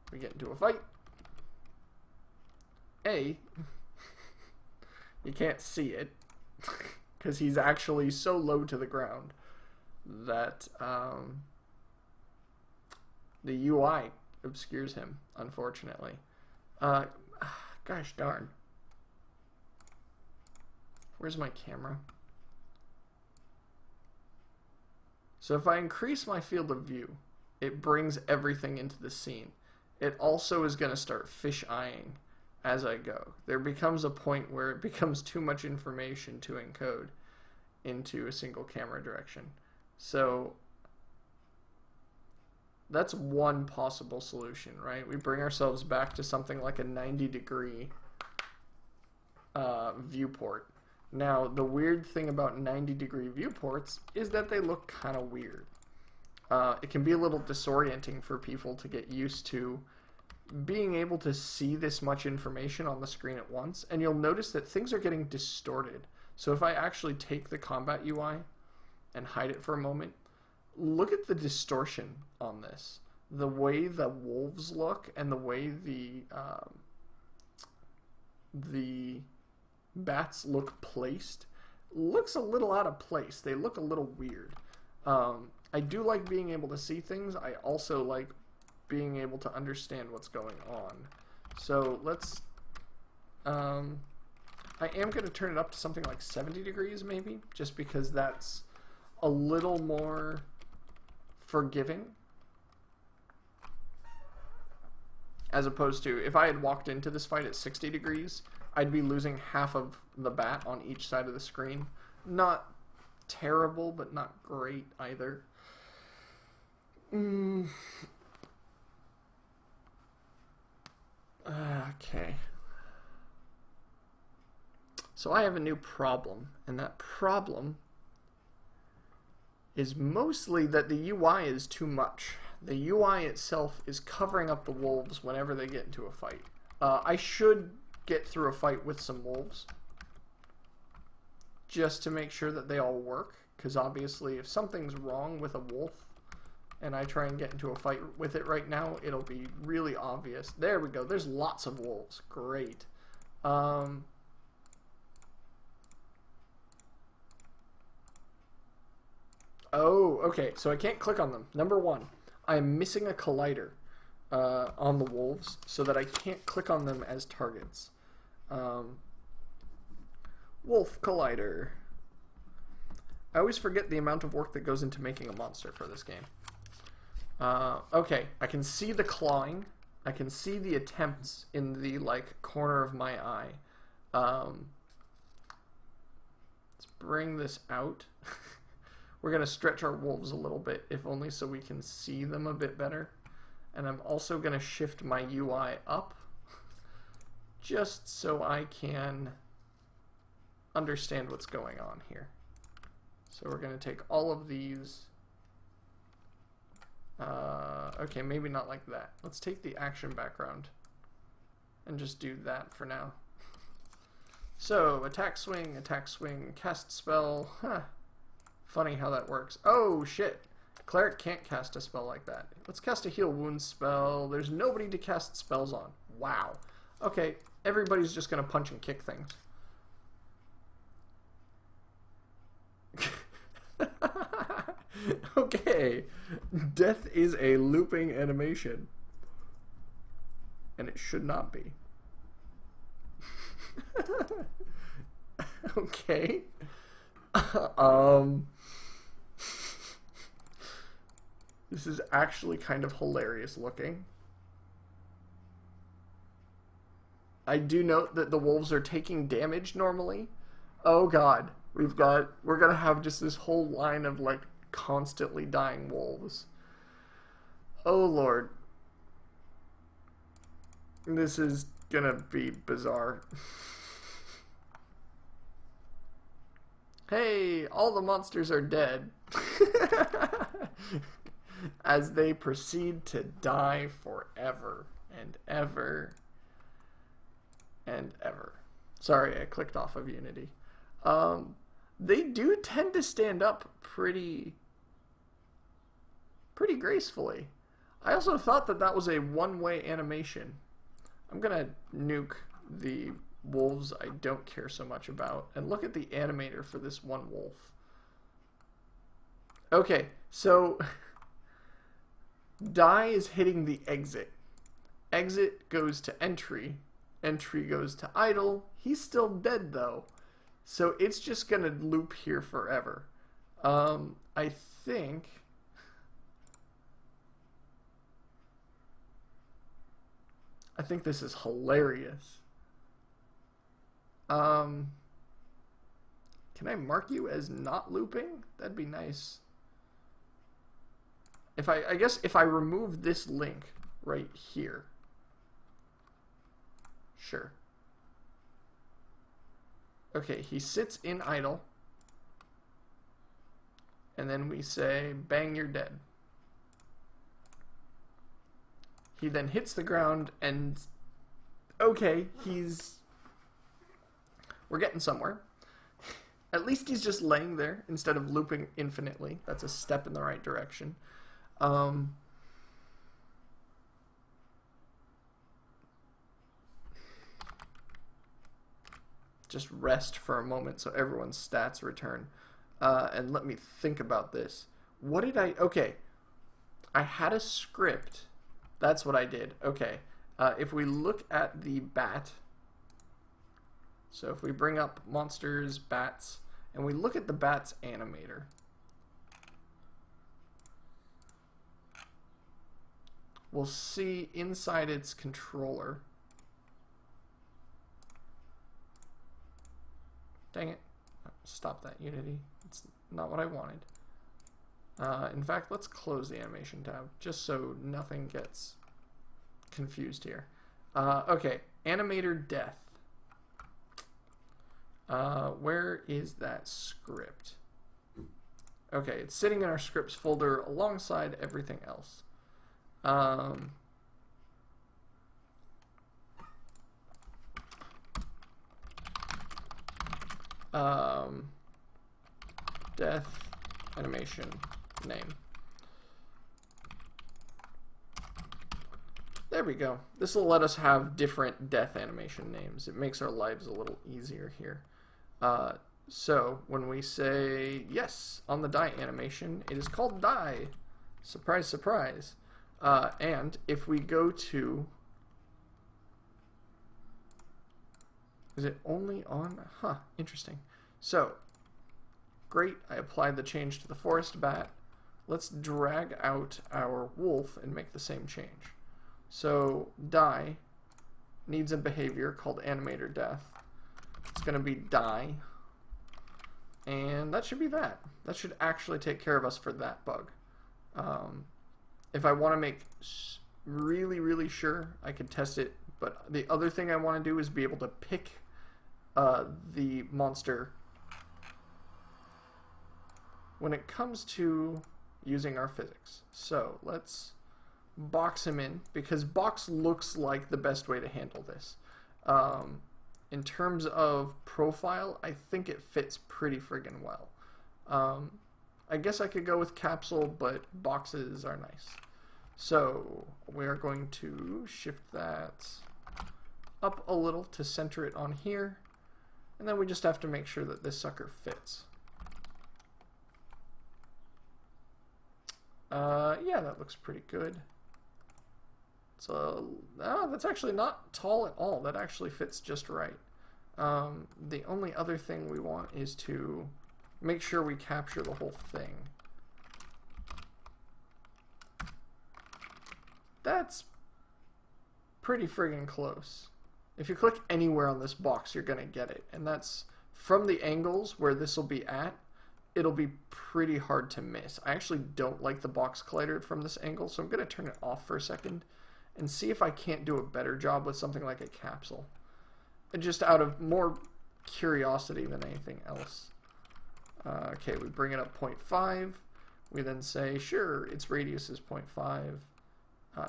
We get into a fight. A, you can't see it, because he's actually so low to the ground that the UI obscures him, unfortunately. Gosh darn. Where's my camera? So if I increase my field of view, it brings everything into the scene. It also is going to start fish-eyeing as I go. There becomes a point where it becomes too much information to encode into a single camera direction. So that's one possible solution, right? We bring ourselves back to something like a 90-degree viewport. Now, the weird thing about 90-degree viewports is that they look kind of weird. It can be a little disorienting for people to get used to being able to see this much information on the screen at once, and you'll notice that things are getting distorted. So if I actually take the combat UI and hide it for a moment, look at the distortion on this. The way the wolves look and the way the bats look placed looks a little out of place. They look a little weird. I do like being able to see things. I also like being able to understand what's going on. So let's, I am going to turn it up to something like 70 degrees maybe, just because that's a little more forgiving. As opposed to, if I had walked into this fight at 60 degrees, I'd be losing half of the bat on each side of the screen. Not terrible, but not great either. Okay. So I have a new problem, and that problem is mostly that the UI is too much. The UI itself is covering up the wolves whenever they get into a fight. I should get through a fight with some wolves just to make sure that they all work, because obviously if something's wrong with a wolf and I try and get into a fight with it right now, it'll be really obvious. There we go. There's lots of wolves. Great. Oh, okay. So I can't click on them. Number one, I'm missing a collider on the wolves so that I can't click on them as targets. Wolf collider. I always forget the amount of work that goes into making a monster for this game. Okay, I can see the clawing. I can see the attempts in the corner of my eye. Let's bring this out. We're gonna stretch our wolves a little bit, if only so we can see them a bit better. And I'm also gonna shift my UI up, just so I can understand what's going on here. So we're gonna take all of these. Okay, maybe not like that. Let's take the action background and just do that for now. So, attack swing, cast spell. Huh. Funny how that works. Oh, shit. Cleric can't cast a spell like that. Let's cast a heal wounds spell. There's nobody to cast spells on. Wow. Okay, everybody's just going to punch and kick things. Okay, death is a looping animation, and it should not be. Okay. This is actually kind of hilarious looking. I do note that the wolves are taking damage normally. Oh god, we're gonna have just this whole line of constantly dying wolves. Oh lord. This is gonna be bizarre. Hey, all the monsters are dead. As they proceed to die forever and ever and ever. Sorry, I clicked off of Unity. They do tend to stand up pretty gracefully. I also thought that that was a one-way animation. I'm gonna nuke the wolves I don't care so much about, and look at the animator for this one wolf. Okay, so die is hitting the exit. Exit goes to entry. Entry goes to idle. He's still dead though. So it's just gonna loop here forever. I think this is hilarious. Can I mark you as not looping? That'd be nice. I guess if I remove this link right here. Sure. Okay, he sits in idle. And then we say, bang, you're dead. He then hits the ground and, okay, we're getting somewhere. At least he's just laying there instead of looping infinitely. That's a step in the right direction. Just rest for a moment so everyone's stats return. And let me think about this. What did okay. I had a script. That's what I did. Okay. If we look at the bat, so if we bring up monsters, bats, and we look at the bat's animator, we'll see inside its controller. Dang it. Stop that, Unity. It's not what I wanted. In fact, let's close the animation tab just so nothing gets confused here. Okay, animator death. Where is that script? Okay, it's sitting in our scripts folder alongside everything else. Death animation name. There we go. This will let us have different death animation names. It makes our lives a little easier here. So when we say yes on the die animation, it is called die. Surprise, surprise. And if we go to, is it only on? Huh, interesting. So, great, I applied the change to the forest bat. Let's drag out our wolf and make the same change. So, die needs a behavior called animator death. It's going to be die. And that should be that. That should actually take care of us for that bug. If I want to make really, really sure, I could test it. But the other thing I want to do is be able to pick the monster when it comes to using our physics. So let's box him in, because box looks like the best way to handle this. In terms of profile, I think it fits pretty friggin' well. I guess I could go with capsule, but boxes are nice. So we are going to shift that up a little to center it on here, and then we just have to make sure that this sucker fits. Yeah, that looks pretty good. So that's actually not tall at all. That actually fits just right. The only other thing we want is to make sure we capture the whole thing. That's pretty friggin' close. If you click anywhere on this box, you're gonna get it. And that's from the angles where this will be at, it'll be pretty hard to miss. I actually don't like the box collider from this angle, so I'm gonna turn it off for a second and see if I can't do a better job with something like a capsule. And just out of more curiosity than anything else. Okay, we bring it up 0.5. We then say, sure, its radius is 0.5.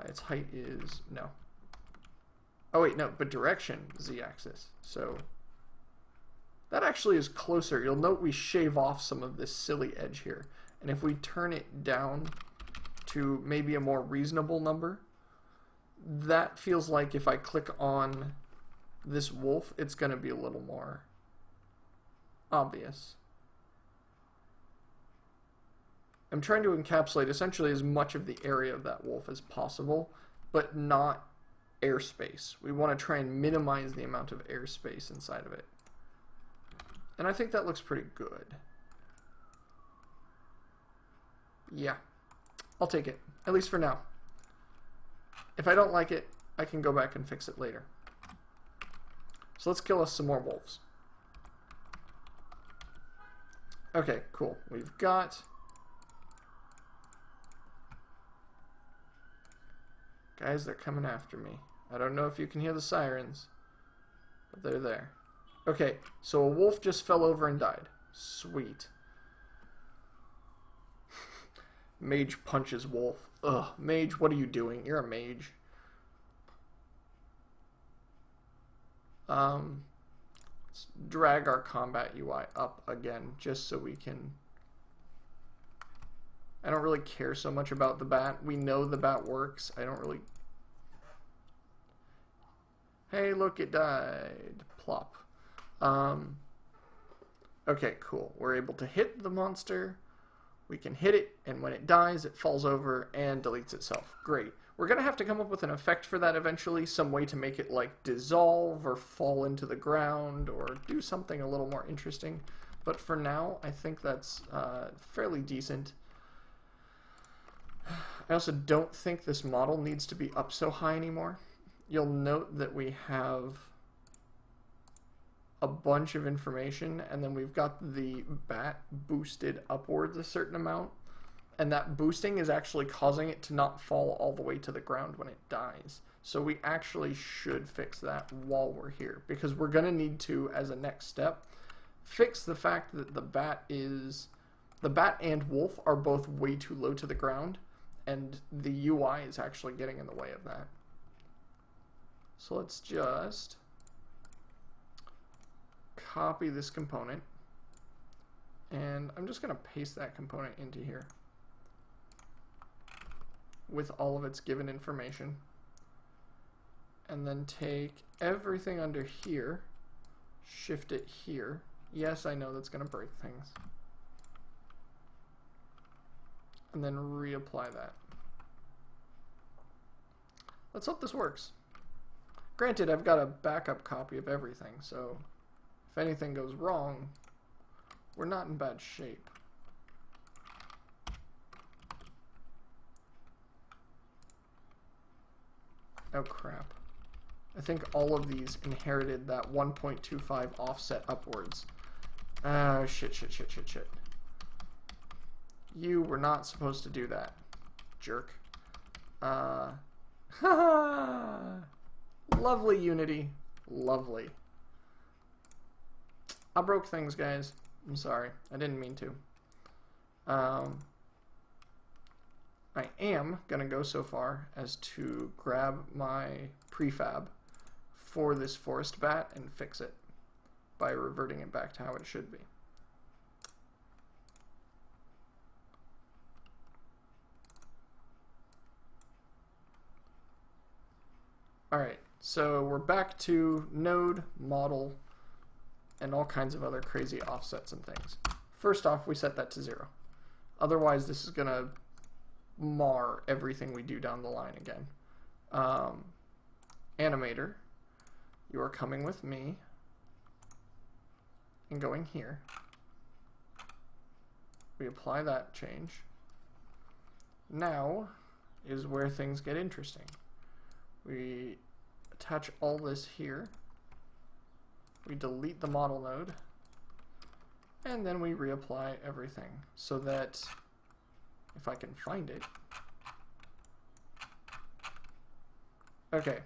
Its height is, no. Oh wait, no, but direction, z-axis. So that actually is closer. You'll note we shave off some of this silly edge here. And if we turn it down to maybe a more reasonable number, that feels like if I click on this wolf, it's going to be a little more obvious. I'm trying to encapsulate essentially as much of the area of that wolf as possible, but not airspace. We want to try and minimize the amount of airspace inside of it. And I think that looks pretty good. Yeah, I'll take it, at least for now. If I don't like it, I can go back and fix it later. So let's kill us some more wolves. Okay, cool. We've got... Guys, they're coming after me. I don't know if you can hear the sirens, but they're there. Okay, so a wolf just fell over and died. Sweet. Mage punches wolf. Ugh, mage, what are you doing? You're a mage. Let's drag our combat UI up again, just so we can... I don't really care so much about the bat. We know the bat works. I don't really... Hey, look, it died. Plop. Okay, cool. We're able to hit the monster. We can hit it, and when it dies, it falls over and deletes itself. Great. We're going to have to come up with an effect for that eventually, some way to make it like dissolve or fall into the ground or do something a little more interesting. But for now, I think that's fairly decent. I also don't think this model needs to be up so high anymore. You'll note that we have a bunch of information, and then we've got the bat boosted upwards a certain amount, and that boosting is actually causing it to not fall all the way to the ground when it dies. So we actually should fix that while we're here, because we're going to need to, as a next step, fix the fact that the bat and wolf are both way too low to the ground, and the UI is actually getting in the way of that. So let's just copy this component, and I'm just going to paste that component into here with all of its given information, and then take everything under here, shift it here. Yes, I know that's going to break things. And then reapply that. Let's hope this works. Granted, I've got a backup copy of everything, so if anything goes wrong, we're not in bad shape. Oh crap. I think all of these inherited that 1.25 offset upwards. Oh, shit. You were not supposed to do that, jerk. Lovely Unity. Lovely. I broke things, guys. I'm sorry. I didn't mean to. I am going to go so far as to grab my prefab for this forest bat and fix it by reverting it back to how it should be. Alright, so we're back to node, model, and all kinds of other crazy offsets and things. First off, we set that to 0. Otherwise, this is going to mar everything we do down the line again. Animator, you are coming with me and going here. We apply that change. Now is where things get interesting. We attach all this here. We delete the model node. And then we reapply everything so that, if I can find it. Okay.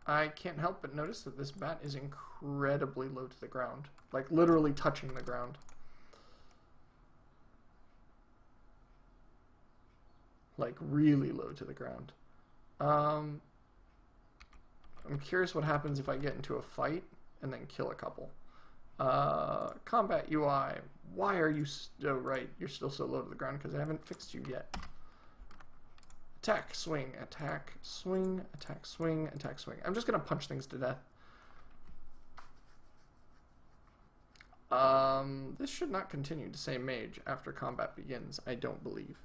I can't help but notice that this bat is incredibly low to the ground. Like literally touching the ground. Like really low to the ground. I'm curious what happens if I get into a fight and then kill a couple. Combat UI, why are you oh right, you're still so low to the ground because I haven't fixed you yet. Attack, swing, attack, swing, attack, swing, attack, swing. I'm just gonna punch things to death. This should not continue to say mage after combat begins, I don't believe.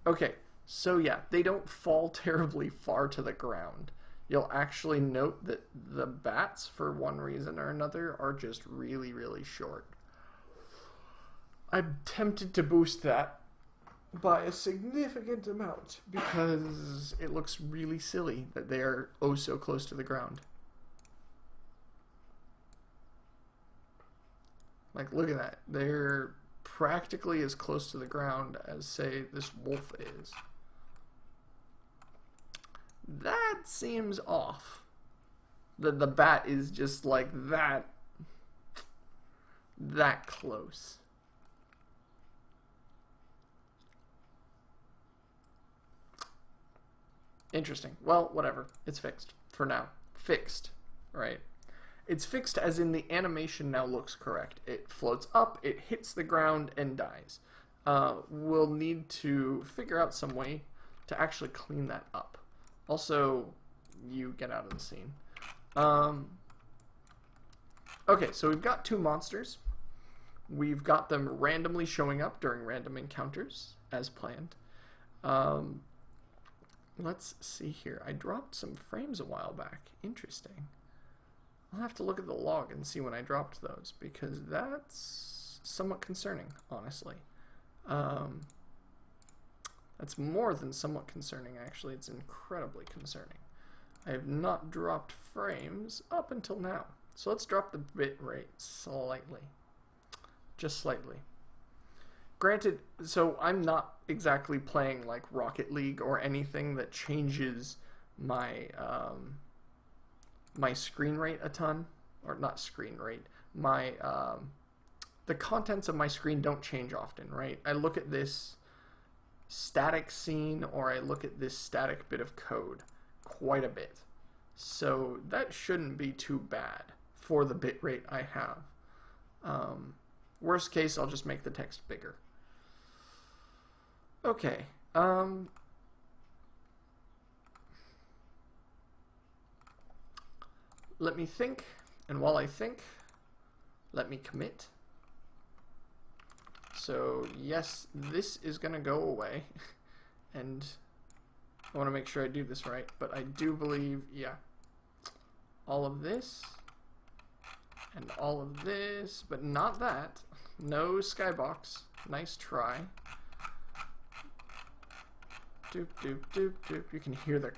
Okay, so yeah, they don't fall terribly far to the ground. You'll actually note that the bats, for one reason or another, are just really, really short. I'm tempted to boost that by a significant amount because it looks really silly that they are oh so close to the ground. Like, look at that. They're practically as close to the ground as, say, this wolf is. That seems off. The bat is just like that close. Interesting. Well, whatever. It's fixed for now. Fixed, right? It's fixed as in the animation now looks correct. It floats up, it hits the ground, and dies. We'll need to figure out some way to actually clean that up. Also, you get out of the scene. Okay, so we've got two monsters. we've got them randomly showing up during random encounters as planned. Let's see here. I dropped some frames a while back. Interesting. I'll have to look at the log and see when I dropped those, because that's somewhat concerning, honestly. That's more than somewhat concerning, actually. It's incredibly concerning. I have not dropped frames up until now. So let's drop the bit rate slightly. Just slightly. Granted, so I'm not exactly playing like Rocket League or anything that changes my my screen rate a ton, or not screen rate, my the contents of my screen don't change often, right? I look at this static scene or I look at this static bit of code quite a bit. So that shouldn't be too bad for the bit rate I have. Worst case, I'll just make the text bigger. Okay. Let me think, and while I think, let me commit. So yes, this is gonna go away, and I want to make sure I do this right, but I do believe, yeah, all of this and all of this, but not that. No skybox. Nice try. Doop, doop, doop, doop. You can hear the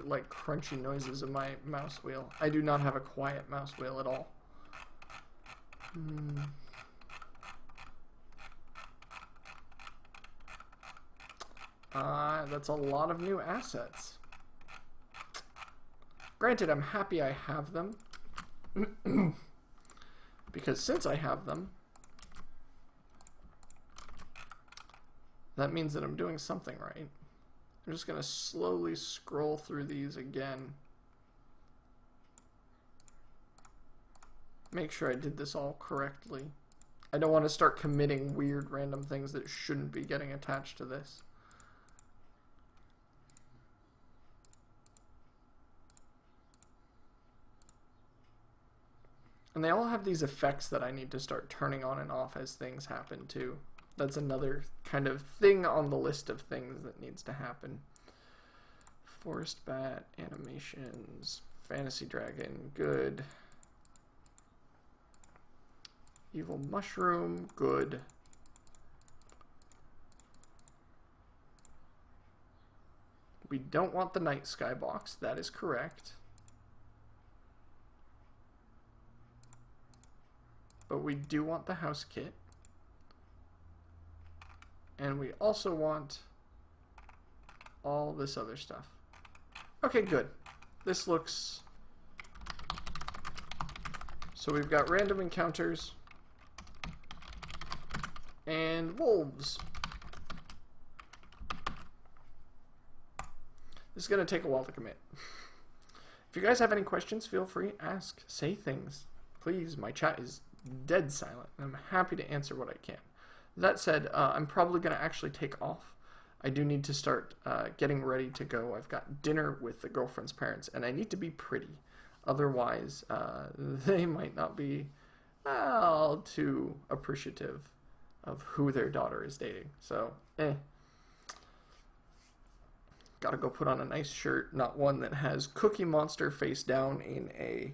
like crunchy noises of my mouse wheel. I do not have a quiet mouse wheel at all. That's a lot of new assets. Granted, I'm happy I have them. Because since I have them, that means that I'm doing something right. I'm just going to slowly scroll through these again. Make sure I did this all correctly. I don't want to start committing weird random things that shouldn't be getting attached to this. And they all have these effects that I need to start turning on and off as things happen too. That's another kind of thing on the list of things that needs to happen. Forest Bat, animations, Fantasy Dragon, good. Evil Mushroom, good. We don't want the Night Sky box, that is correct. But we do want the house kit. And we also want all this other stuff. Okay, good. This looks... So we've got random encounters and wolves. This is going to take a while to commit. If you guys have any questions, feel free, ask, say things. Please, my chat is dead silent, and I'm happy to answer what I can. That said, I'm probably going to actually take off. I do need to start getting ready to go. I've got dinner with the girlfriend's parents, and I need to be pretty. Otherwise, they might not be all too appreciative of who their daughter is dating. So, Gotta go put on a nice shirt, not one that has Cookie Monster face down in a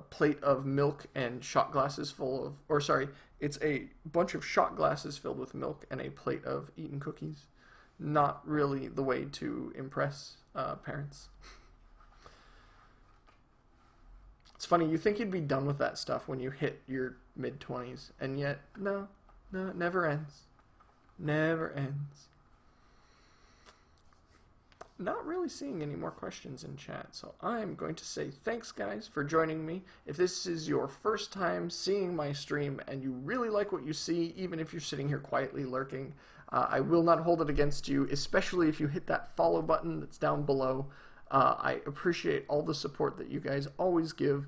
plate of milk and shot glasses full of, or sorry, it's a bunch of shot glasses filled with milk and a plate of eaten cookies. Not really the way to impress parents. It's funny, you think you'd be done with that stuff when you hit your mid-20s, and yet, no, it never ends. Never ends. Not really seeing any more questions in chat, so I'm going to say thanks, guys, for joining me. If this is your first time seeing my stream and you really like what you see, even if you're sitting here quietly lurking, I will not hold it against you, especially if you hit that follow button that's down below. I appreciate all the support that you guys always give.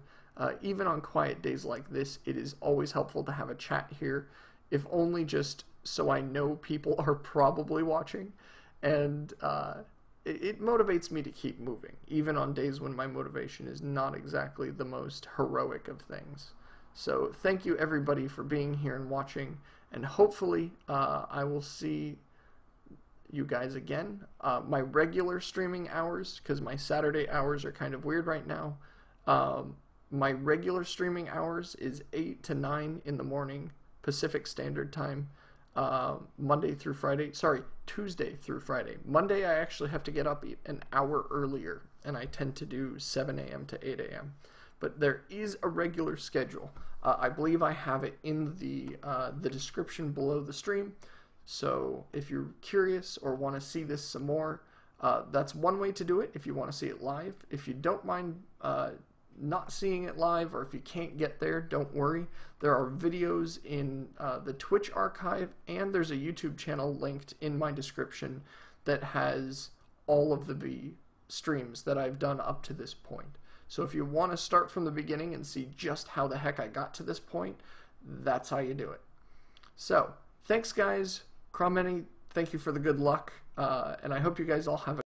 Even on quiet days like this, it is always helpful to have a chat here, if only just so I know people are probably watching. And it motivates me to keep moving, even on days when my motivation is not exactly the most heroic of things. So thank you everybody for being here and watching, and hopefully I will see you guys again. My regular streaming hours, because my Saturday hours are kind of weird right now, my regular streaming hours is 8 to 9 in the morning Pacific Standard Time, Tuesday through Friday. Monday I actually have to get up an hour earlier, and I tend to do 7 a.m. to 8 a.m. But there is a regular schedule. I believe I have it in the description below the stream. So if you're curious or want to see this some more, that's one way to do it if you want to see it live. If you don't mind not seeing it live, or if you can't get there, don't worry. There are videos in the Twitch archive, and there's a YouTube channel linked in my description that has all of the streams that I've done up to this point. So if you want to start from the beginning and see just how the heck I got to this point, that's how you do it. So thanks guys. Cromany, thank you for the good luck, and I hope you guys all have a